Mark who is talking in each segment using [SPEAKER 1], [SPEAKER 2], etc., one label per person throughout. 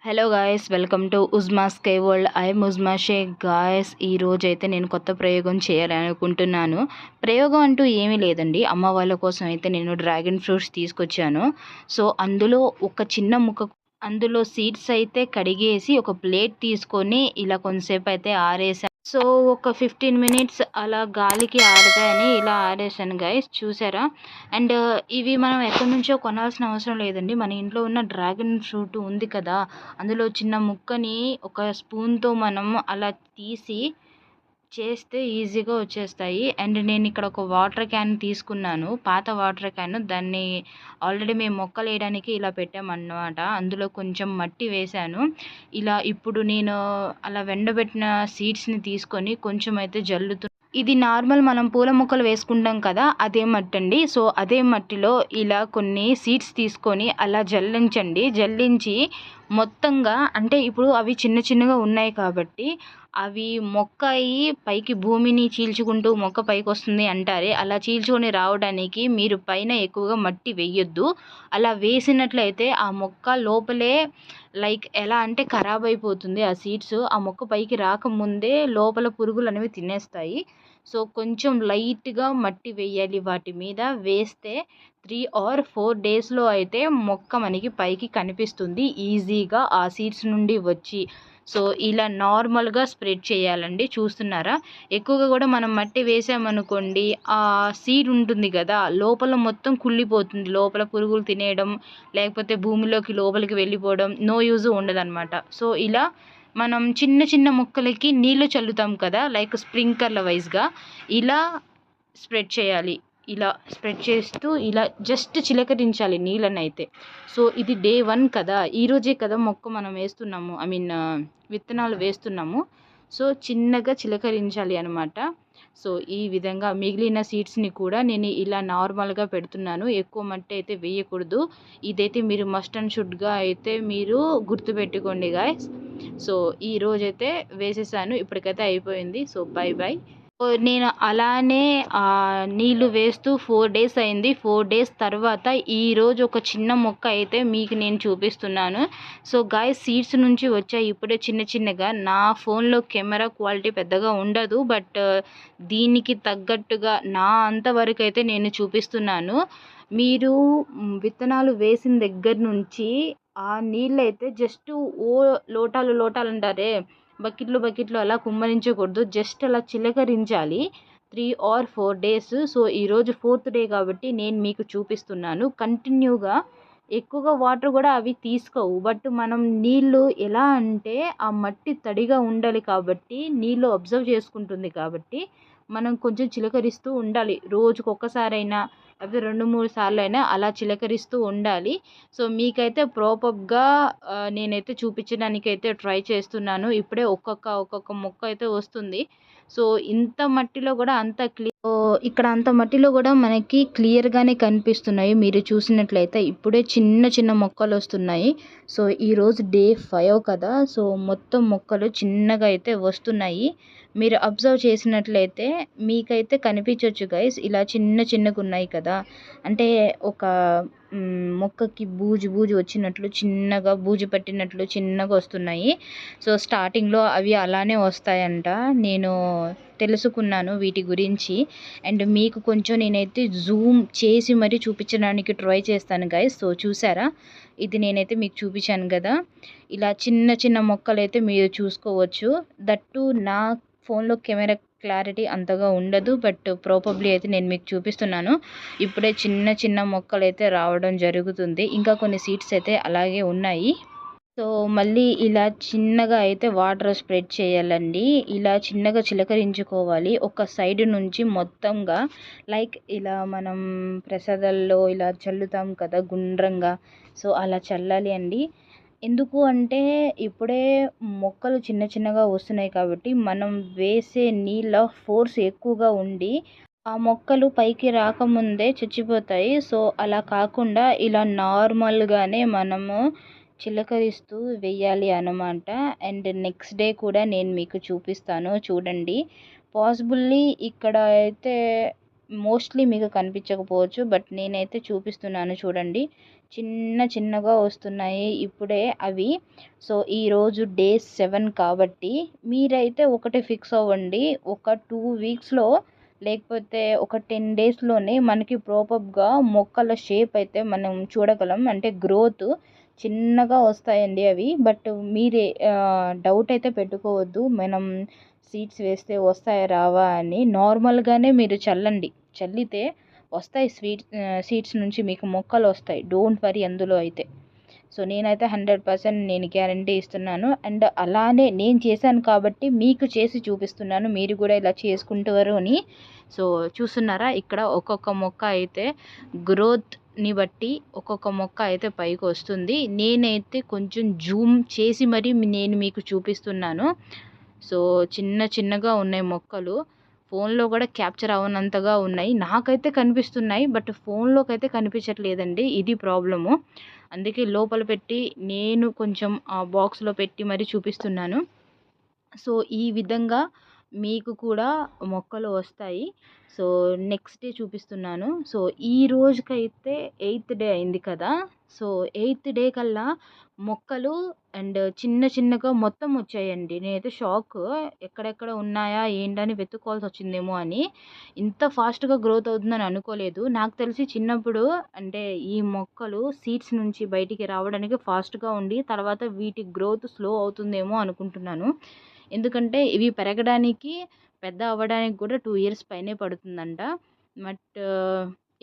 [SPEAKER 1] Hello guys, welcome to Uzma sky world. I'm Uzma Shaikh. Guys, ఈ రోజు అయితే నేను కొత్త ప్రయోగం చేయాలని అనుకుంటున్నాను. ప్రయోగం అంటూ ఏమీ లేదండి. అమ్మ వాళ్ళ కోసం అయితే నేను డ్రాగన్ ఫ్రూట్స్ తీసుకొచ్చాను. సో అందులో ఒక చిన్న ముక్క, అందులో సీడ్స్ అయితే కడిగేసి ఒక ప్లేట్ తీసుకొని ఇలా కొంతసేపు అయితే ఆరేసాను. సో ఒక 15 మినిట్స్ అలా గాలికి ఆడతాయని ఇలా ఆడేసాను గైస్, చూసారా? అండ్ ఇవి మనం ఎక్కడి నుంచో కొనాల్సిన అవసరం లేదండి. మన ఇంట్లో ఉన్న డ్రాగన్ ఫ్రూట్ ఉంది కదా, అందులో చిన్న ముక్కని ఒక స్పూన్తో మనం అలా తీసి చేస్తే ఈజీగా వచ్చేస్తాయి. అండ్ నేను ఇక్కడ ఒక వాటర్ క్యాన్ తీసుకున్నాను, పాత వాటర్ క్యాన్. దాన్ని ఆల్రెడీ మేము మొక్కలు వేయడానికి ఇలా పెట్టామన్నమాట. అందులో కొంచెం మట్టి వేశాను. ఇలా ఇప్పుడు నేను అలా వెండబెట్టిన సీడ్స్ని తీసుకొని కొంచెం అయితే జల్లుతు, ఇది నార్మల్ మనం పూల మొక్కలు వేసుకుంటాం కదా, అదే మట్టి అండి. సో అదే మట్టిలో ఇలా కొన్ని సీడ్స్ తీసుకొని అలా జల్లించి మొత్తంగా, అంటే ఇప్పుడు అవి చిన్న చిన్నగా ఉన్నాయి కాబట్టి అవి మొక్క అయ్యి పైకి భూమిని చీల్చుకుంటూ మొక్క పైకి వస్తుంది అంటారే, అలా చీల్చుకొని రావడానికి మీరు పైన ఎక్కువగా మట్టి వేయొద్దు. అలా వేసినట్లయితే ఆ మొక్క లోపలే లైక్ ఎలా అంటే ఖరాబ్ అయిపోతుంది. ఆ సీడ్స్ ఆ మొక్క పైకి రాకముందే లోపల పురుగులు అనేవి తినేస్తాయి. సో కొంచెం లైట్గా మట్టి వేయాలి. వాటి మీద వేస్తే 3 or 4 డేస్లో అయితే మొక్క మనకి పైకి కనిపిస్తుంది ఈజీగా ఆ సీడ్స్ నుండి వచ్చి. సో ఇలా నార్మల్గా స్ప్రెడ్ చేయాలండి. చూస్తున్నారా? ఎక్కువగా కూడా మనం మట్టి వేసామనుకోండి, ఆ సీడ్ ఉంటుంది కదా, లోపల మొత్తం కుళ్ళిపోతుంది. లోపల పురుగులు తినేయడం, లేకపోతే భూమిలోకి లోపలికి వెళ్ళిపోవడం, నో యూజ్ ఉండదన్నమాట. సో ఇలా మనం చిన్న చిన్న మొక్కలకి నీళ్లు చల్లుతాం కదా, లైక్ స్ప్రింకర్ల వైజ్గా ఇలా స్ప్రెడ్ చేయాలి. ఇలా స్ప్రెడ్ చేస్తూ ఇలా జస్ట్ చిలకరించాలి నీళ్ళనైతే. సో ఇది డే 1 కదా, ఈరోజే కదా మొక్క మనం వేస్తున్నాము, విత్తనాలు వేస్తున్నాము. సో చిన్నగా చిలకరించాలి అనమాట. సో ఈ విధంగా మిగిలిన సీడ్స్ని కూడా నేను ఇలా నార్మల్గా పెడుతున్నాను. ఎక్కువ మట్టి అయితే వేయకూడదు. ఇదైతే మీరు మస్ట్ అండ్ షుడ్గా అయితే మీరు గుర్తుపెట్టుకోండి గాయస్. సో ఈ రోజైతే వేసేసాను, ఇప్పటికైతే అయిపోయింది. So by by. నేను అలానే నీళ్లు వేస్తూ 4 డేస్ అయింది. 4 డేస్ తర్వాత ఈరోజు ఒక చిన్న మొక్క అయితే మీకు నేను చూపిస్తున్నాను. సో గాయస్, సీడ్స్ నుంచి వచ్చాయి ఇప్పుడే చిన్న చిన్నగా. నా ఫోన్లో కెమెరా క్వాలిటీ పెద్దగా ఉండదు, బట్ దీనికి తగ్గట్టుగా నా అంతవరకు అయితే నేను చూపిస్తున్నాను. మీరు విత్తనాలు వేసిన దగ్గర నుంచి ఆ నీళ్ళు అయితే జస్ట్ ఓ లోటాలు అంటారే, బకెట్లు అలా కుమ్మరించకూడదు. జస్ట్ అలా చిలకరించాలి 3 or 4 డేస్. సో ఈరోజు 4th డే కాబట్టి నేను మీకు చూపిస్తున్నాను. కంటిన్యూగా ఎక్కువగా వాటర్ కూడా అవి తీసుకోవు, బట్ మనం నీళ్ళు ఎలా అంటే ఆ మట్టి తడిగా ఉండాలి కాబట్టి, నీళ్ళు అబ్జర్వ్ చేసుకుంటుంది కాబట్టి మనం కొంచెం చిలకరిస్తూ ఉండాలి. రోజుకు ఒక్కసారైనా లేకపోతే 2-3 సార్లు అయినా అలా చిలకరిస్తూ ఉండాలి. సో మీకైతే ప్రాపర్గా నేనైతే చూపించడానికైతే ట్రై చేస్తున్నాను. ఇప్పుడే ఒక్కొక్క మొక్క అయితే వస్తుంది. సో ఇంత మట్టిలో కూడా ఇక్కడ అంత మట్టిలో కూడా మనకి క్లియర్గానే కనిపిస్తున్నాయి. మీరు చూసినట్లయితే ఇప్పుడే చిన్న చిన్న మొక్కలు వస్తున్నాయి. సో ఈరోజు డే 5 కదా, సో మొత్తం మొక్కలు చిన్నగా అయితే వస్తున్నాయి. మీరు అబ్జర్వ్ చేసినట్లయితే మీకైతే కనిపించవచ్చు గైస్, ఇలా చిన్నగా ఉన్నాయి కదా, అంటే ఒక మొక్కకి బూజు వచ్చినట్లు, చిన్నగా బూజు పట్టినట్లు చిన్నగా వస్తున్నాయి. సో స్టార్టింగ్లో అవి అలానే వస్తాయంట. నేను తెలుసుకున్నాను వీటి గురించి. అండ్ మీకు కొంచెం నేనైతే జూమ్ చేసి మరీ చూపించడానికి ట్రై చేస్తాను గైస్. సో చూసారా, ఇది నేనైతే మీకు చూపించాను కదా, ఇలా చిన్న మొక్కలు అయితే మీరు చూసుకోవచ్చు. దట్టు నా ఫోన్లో కెమెరా క్లారిటీ అంతగా ఉండదు, బట్ ప్రాపర్లీ అయితే నేను మీకు చూపిస్తున్నాను. ఇప్పుడే చిన్న మొక్కలు అయితే రావడం జరుగుతుంది. ఇంకా కొన్ని సీడ్స్ అయితే అలాగే ఉన్నాయి. సో మళ్ళీ ఇలా చిన్నగా అయితే వాటర్ స్ప్రెడ్ చేయాలండి. ఇలా చిన్నగా చిలకరించుకోవాలి ఒక సైడ్ నుంచి మొత్తంగా, లైక్ ఇలా మనం ప్రసాదాల్లో ఇలా చల్లుతాం కదా గుండ్రంగా, సో అలా చల్లాలి అండి. ఎందుకు అంటే ఇప్పుడే మొక్కలు చిన్నగా వస్తున్నాయి కాబట్టి మనం వేసే నీళ్ళ ఫోర్స్ ఎక్కువగా ఉండి ఆ మొక్కలు పైకి రాకముందే చచ్చిపోతాయి. సో అలా కాకుండా ఇలా నార్మల్గానే మనము చిలకరిస్తూ వెయ్యాలి అన్నమాట. అండ్ నెక్స్ట్ డే కూడా నేను మీకు చూపిస్తాను చూడండి. పాసిబుల్లీ ఇక్కడ అయితే మోస్ట్లీ మీకు కనిపించకపోవచ్చు, బట్ నేనైతే చూపిస్తున్నాను చూడండి. చిన్నగా వస్తున్నాయి ఇప్పుడే అవి. సో ఈరోజు డే 7 కాబట్టి మీరైతే ఒకటి ఫిక్స్ అవ్వండి, ఒక 2 వీక్స్లో లేకపోతే ఒక 10 డేస్లోనే మనకి ప్రాపర్గా మొక్కల షేప్ అయితే మనం చూడగలం. అంటే గ్రోత్ చిన్నగా వస్తాయండి అవి. బట్ మీరే డౌట్ అయితే పెట్టుకోవద్దు, మనం సీడ్స్ వేస్తే వస్తాయా రావా అని. నార్మల్గానే మీరు చల్లితే వస్తాయి. సీడ్స్ నుంచి మీకు మొక్కలు వస్తాయి, డోంట్ వరీ అందులో అయితే. సో నేనైతే 100% నేను గ్యారంటీ ఇస్తున్నాను. అండ్ అలానే నేను చేశాను కాబట్టి మీకు చేసి చూపిస్తున్నాను, మీరు కూడా ఇలా చేసుకుంటారు అని. సో చూస్తున్నారా, ఇక్కడ ఒక్కొక్క మొక్క అయితే గ్రోత్ని బట్టి ఒక్కొక్క మొక్క అయితే పైకి వస్తుంది. నేనైతే కొంచెం జూమ్ చేసి మరీ నేను మీకు చూపిస్తున్నాను. సో చిన్నగా ఉన్నాయి మొక్కలు, ఫోన్లో కూడా క్యాప్చర్ అవ్వనంతగా ఉన్నాయి. నాకైతే కనిపిస్తున్నాయి, బట్ ఫోన్లోకి అయితే కనిపించట్లేదండి, ఇది ప్రాబ్లము. అందుకే లోపల పెట్టి నేను కొంచెం ఆ బాక్స్లో పెట్టి మరీ చూపిస్తున్నాను. సో ఈ విధంగా మీకు కూడా మొక్కలు వస్తాయి. సో నెక్స్ట్ డే చూపిస్తున్నాను. సో ఈ రోజుకైతే 8th డే అయింది కదా. సో 8th డే కల్లా మొక్కలు అండ్ చిన్నగా మొత్తం వచ్చాయండి. నేనైతే షాక్, ఎక్కడెక్కడ ఉన్నాయా ఏంటని వెతుక్కోవాల్సి వచ్చిందేమో అని. ఇంత ఫాస్ట్గా గ్రోత్ అవుతుందని అనుకోలేదు. నాకు తెలిసి చిన్నప్పుడు అంటే ఈ మొక్కలు సీడ్స్ నుంచి బయటికి రావడానికి ఫాస్ట్గా ఉండి తర్వాత వీటి గ్రోత్ స్లో అవుతుందేమో అనుకుంటున్నాను. ఎందుకంటే ఇవి పెరగడానికి పెద్ద అవ్వడానికి కూడా 2 ఇయర్స్ పైనే పడుతుందంట. బట్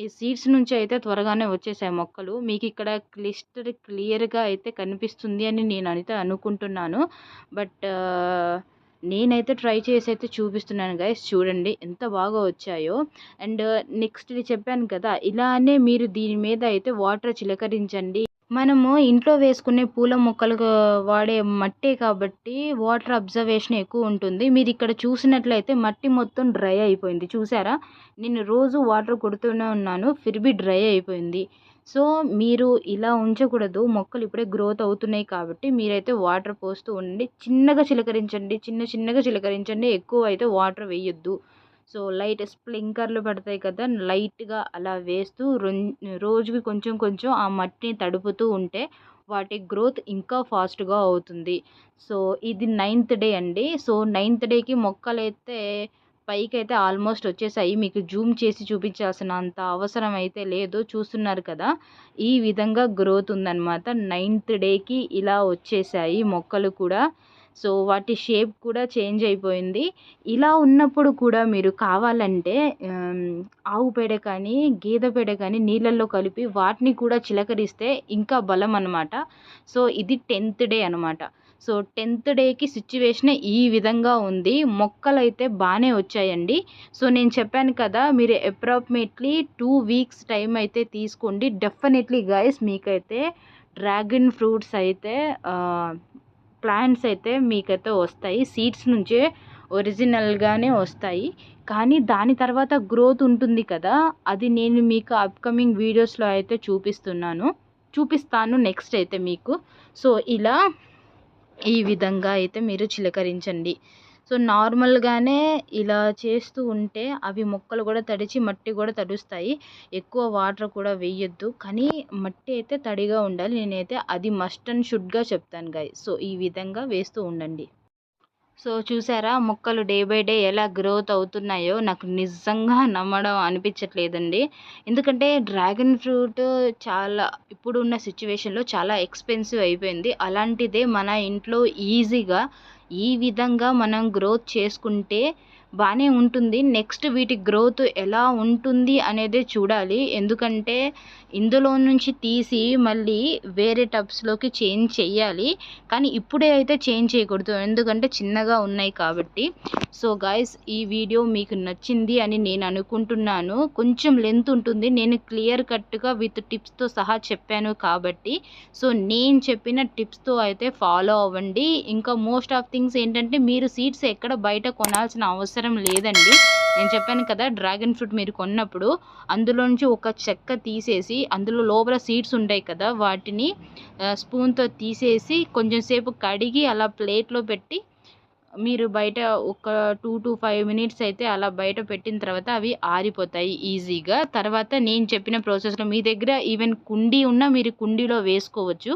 [SPEAKER 1] ఈ సీడ్స్ నుంచి అయితే త్వరగానే వచ్చేసాయి మొక్కలు. మీకు ఇక్కడ క్లియర్గా అయితే కనిపిస్తుంది అని నేనైతే అనుకుంటున్నాను. బట్ నేనైతే ట్రై చేసి అయితే చూపిస్తున్నాను గైస్, చూడండి ఎంత బాగా వచ్చాయో. అండ్ నెక్స్ట్ చెప్పాను కదా, ఇలానే మీరు దీని మీద అయితే వాటర్ చిలకరించండి. మనము ఇంట్లో వేసుకునే పూల మొక్కలకు వాడే మట్టే కాబట్టి వాటర్ అబ్జర్వేషన్ ఎక్కువ ఉంటుంది. మీరు ఇక్కడ చూసినట్లయితే మట్టి మొత్తం డ్రై అయిపోయింది, చూసారా? నేను రోజు వాటర్ కొడుతూనే ఉన్నాను, ఫిర్బీ డ్రై అయిపోయింది. సో మీరు ఇలా ఉంచకూడదు, మొక్కలు ఇప్పుడే గ్రోత్ అవుతున్నాయి కాబట్టి మీరైతే వాటర్ పోస్తూ ఉండండి. చిన్నగా చిలకరించండి, ఎక్కువ అయితే వాటర్ వేయొద్దు. సో లైట్ స్ప్రింకర్లు పడతాయి కదా, లైట్గా అలా వేస్తూ రోజుకి కొంచెం ఆ మట్టిని తడుపుతూ ఉంటే వాటి గ్రోత్ ఇంకా ఫాస్ట్గా అవుతుంది. సో ఇది 9th డే అండి. సో 9th డేకి మొక్కలైతే పైకైతే ఆల్మోస్ట్ వచ్చేసాయి. మీకు జూమ్ చేసి చూపించాల్సినంత అవసరం అయితే లేదు, చూస్తున్నారు కదా ఈ విధంగా గ్రోత్ ఉందన్నమాట. 9th డేకి ఇలా వచ్చేసాయి మొక్కలు కూడా. సో వాటి షేప్ కూడా చేంజ్ అయిపోయింది. ఇలా ఉన్నప్పుడు కూడా మీరు కావాలంటే ఆవు పేడ కానీ గేదె పేడ కానీ నీళ్ళల్లో కలిపి వాటిని కూడా చిలకరిస్తే ఇంకా బలం అన్నమాట. సో ఇది 10th డే అనమాట. సో 10th డేకి సిచ్యువేషన్ ఈ విధంగా ఉంది. మొక్కలైతే బాగానే వచ్చాయండి. సో నేను చెప్పాను కదా, మీరు అప్రాక్సిమేట్లీ 2 వీక్స్ టైం అయితే తీసుకోండి. డెఫినెట్లీ గైస్ మీకైతే డ్రాగన్ ఫ్రూట్స్ అయితే ప్లాంట్స్ అయితే మీకైతే వస్తాయి. సీడ్స్ నుంచే ఒరిజినల్గానే వస్తాయి. కానీ దాని తర్వాత గ్రోత్ ఉంటుంది కదా, అది నేను మీకు అప్కమింగ్ వీడియోస్లో అయితే చూపిస్తాను నెక్స్ట్ అయితే మీకు. సో ఇలా ఈ విధంగా అయితే మీరు చిలకరించండి. సో నార్మల్గానే ఇలా చేస్తూ ఉంటే అవి మొక్కలు కూడా తడిచి మట్టి కూడా తడుస్తాయి. ఎక్కువ వాటర్ కూడా వేయొద్దు, కానీ మట్టి అయితే తడిగా ఉండాలి. నేనైతే అది మస్ట్ అండ్ షుడ్గా చెప్తాను గైస్. సో ఈ విధంగా వేస్తూ ఉండండి. సో చూసారా మొక్కలు డే బై డే ఎలా గ్రోత్ అవుతున్నాయో, నాకు నిజంగా నమ్మడం అనిపించట్లేదండి. ఎందుకంటే డ్రాగన్ ఫ్రూట్ చాలా ఇప్పుడున్న సిచ్యువేషన్లో చాలా ఎక్స్పెన్సివ్ అయిపోయింది. అలాంటిదే మన ఇంట్లో ఈజీగా ఈ విధంగా మనం గ్రోత్ చేసుకుంటే బాగానే ఉంటుంది. నెక్స్ట్ వీటి గ్రోత్ ఎలా ఉంటుంది అనేదే చూడాలి. ఎందుకంటే ఇందులో నుంచి తీసి మళ్ళీ వేరే టబ్స్లోకి చేంజ్ చేయాలి, కానీ ఇప్పుడే అయితే చేంజ్ చేయకూడదు, ఎందుకంటే చిన్నగా ఉన్నాయి కాబట్టి. సో గాయస్ ఈ వీడియో మీకు నచ్చింది అని నేను అనుకుంటున్నాను. కొంచెం లెంత్ ఉంటుంది, నేను క్లియర్ కట్గా విత్ టిప్స్తో సహా చెప్పాను కాబట్టి. సో నేను చెప్పిన టిప్స్తో అయితే ఫాలో అవ్వండి. ఇంకా మోస్ట్ ఆఫ్ థింగ్స్ ఏంటంటే మీరు సీడ్స్ ఎక్కడ బయట కొనాల్సిన అవసరం లేదండి. నేను చెప్పాను కదా, డ్రాగన్ ఫ్రూట్ మీరు కొన్నప్పుడు అందులో నుంచి ఒక చెక్క తీసేసి అందులో లోపల సీడ్స్ ఉంటాయి కదా, వాటిని స్పూన్తో తీసేసి కొంచెం సేపు కడిగి అలా ప్లేట్లో పెట్టి మీరు బయట ఒక 2-5 మినిట్స్ అయితే అలా బయట పెట్టిన తర్వాత అవి ఆరిపోతాయి ఈజీగా. తర్వాత నేను చెప్పిన ప్రాసెస్‌లో మీ దగ్గర ఈవెన్ కుండీ ఉన్నా మీరు కుండీలో వేసుకోవచ్చు.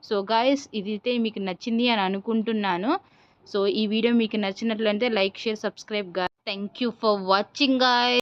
[SPEAKER 1] సో గాయ్స్, ఇదైతే మీకు నచ్చింది అని అనుకుంటున్నాను. సో ఈ వీడియో మీకు నచ్చినట్లయితే like, share, subscribe thank you for watching guys.